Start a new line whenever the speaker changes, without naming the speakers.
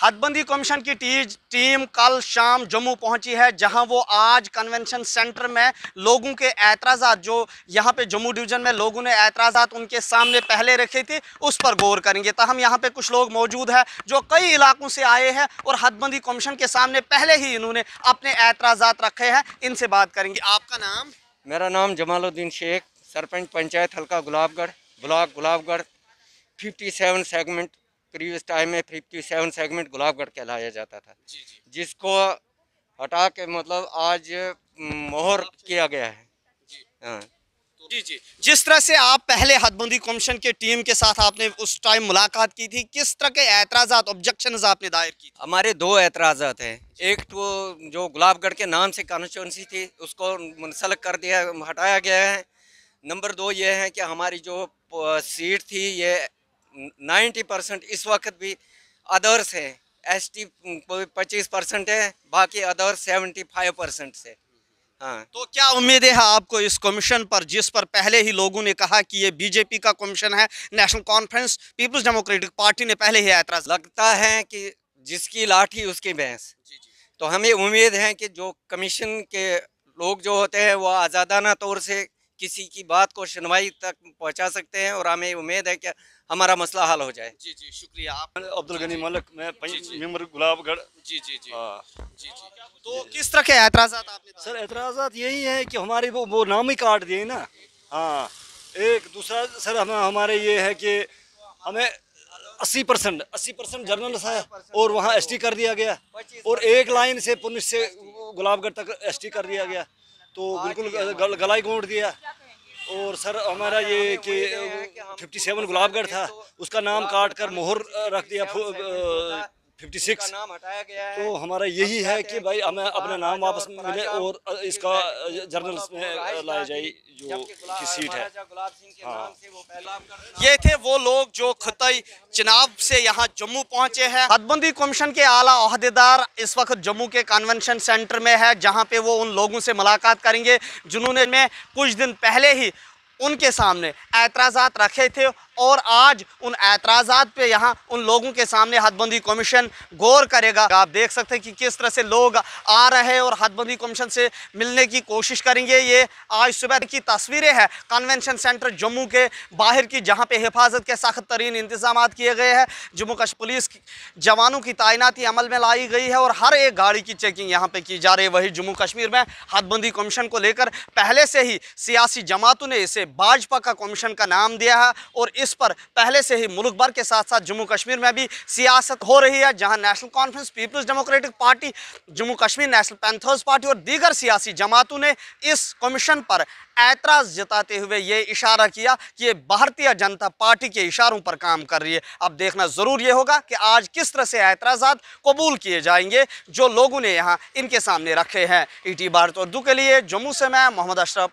हदबंदी commission की team कल शाम जम्मू पहुंची है, जहां वो आज कन्वेंशन सेंटर में लोगों के एतराज़ात जो यहां पे जम्मू डिवीज़न में लोगों ने एतराज़ात उनके सामने पहले रखे थे उस पर गौर करेंगे। तो हम यहां पे कुछ लोग मौजूद हैं जो कई इलाकों से आए हैं और हदबंदी कमीशन के सामने पहले ही इन्होंने अपने एतराज़ात रखे हैं। इनसे बात करेंगे। आपका नाम?
मेरा नाम जमालुद्दीन शेख, सरपंच पंचायत हल्का Gulabgarh, block Gulabgarh. 57 segment previous time में 57 सेगमेंट गुलाबगढ़ कहलाया जाता था, जिसको हटा के मतलब आज मोहर किया गया है। हाँ
जी। जिस तरह से आप पहले हदबंदी कमीशन के टीम के साथ आपने उस टाइम मुलाकात की थी, किस तरह के एतराज़ात ऑब्जेक्शंस आपने दायर की?
हमारे दो एतराज़ात हैं। एक तो जो गुलाबगढ़ के नाम से कॉन्स्टिट्यूंसी थी उसको मुंसलक कर दिया, हटाया गया है। नंबर 2 ये है कि हमारी जो सीट थी ये 90% इस वक्त भी अदर्स है। ST 25% है, बाकी अदर्स 75% से। हाँ,
तो क्या उम्मीदें हैं आपको इस कमीशन पर, जिस पर पहले ही लोगों ने कहा कि ये बीजेपी का कमीशन है, नेशनल कॉन्फ्रेंस पीपल्स डेमोक्रेटिक पार्टी ने पहले ही ऐतराज?
लगता है कि जिसकी लाठी उसकी भैंस। तो हमें उम्मीद है कि जो कमीशन के लोग जो होते हैं वो आज़ादाना तौर से किसी की बात को सुनवाई तक पहुंचा सकते हैं और हमें उम्मीद है कि हमारा मसला हल हो जाए।
जी शुक्रिया। आप?
अब्दुल गनी मलिक, मैं मेंबर गुलाबगढ़।
जी। तो किस तरह के एतराज़ात आपने?
सर एतराज़ात यही है कि हमारे वो नाम ही काट दिए ना। हाँ, एक दूसरा सर हमारे ये है कि हमें 80% जर्नल है और वहाँ ST कर दिया गया, और एक लाइन से पुनिस से गुलाबगढ़ तक ST कर दिया गया, तो बिल्कुल गला ही घोंट दिया। और सर हमारा ये कि 57 गुलाबगढ़ था, उसका नाम काट कर मोहर रख दिया 56।
नाम हटाया गया है।
तो हमारा यही है कि भाई हमें अपना नाम वापस मिले और इसका जर्नल में लाया जाए जो की सीट है। हाँ।
ये थे वो लोग जो खुतई चुनाव से यहाँ जम्मू पहुंचे हैं। हदबंदी कमीशन के आला ओहदेदार इस वक्त जम्मू के कन्वेंशन सेंटर में है, जहाँ पे वो उन लोगों से मुलाकात करेंगे जिन्होंने में कुछ दिन पहले ही उनके सामने एतराज़ात रखे थे, और आज उन एतराज़ात पे यहाँ उन लोगों के सामने हदबंदी कमीशन गौर करेगा। आप देख सकते हैं कि किस तरह से लोग आ रहे हैं और हदबंदी कमीशन से मिलने की कोशिश करेंगे। ये आज सुबह की तस्वीरें हैं कन्वेंशन सेंटर जम्मू के बाहर की, जहाँ पे हिफाजत के सख्त तरीन इंतजाम किए गए हैं। जम्मू कश्मीर पुलिस जवानों की तैनाती अमल में लाई गई है और हर एक गाड़ी की चेकिंग यहाँ पर की जा रही है। वही जम्मू कश्मीर में हदबंदी कमीशन को लेकर पहले से ही सियासी जमातों ने इसे भाजपा का कमीशन का नाम दिया है, और इस पर पहले से ही मुल्क भर के साथ साथ जम्मू कश्मीर में भी सियासत हो रही है, जहां नेशनल कॉन्फ्रेंस पीपल्स डेमोक्रेटिक पार्टी, जम्मू कश्मीर नेशनल पैंथर्स पार्टी और दीगर सियासी जमातों ने इस कमीशन पर एतराज़ जताते हुए ये इशारा किया कि ये भारतीय जनता पार्टी के इशारों पर काम कर रही है। अब देखना ज़रूर ये होगा कि आज किस तरह से एतराज़ात कबूल किए जाएंगे जो लोगों ने यहाँ इनके सामने रखे हैं। ET भारत उर्दू के लिए जम्मू से मैं मोहम्मद अशरफ।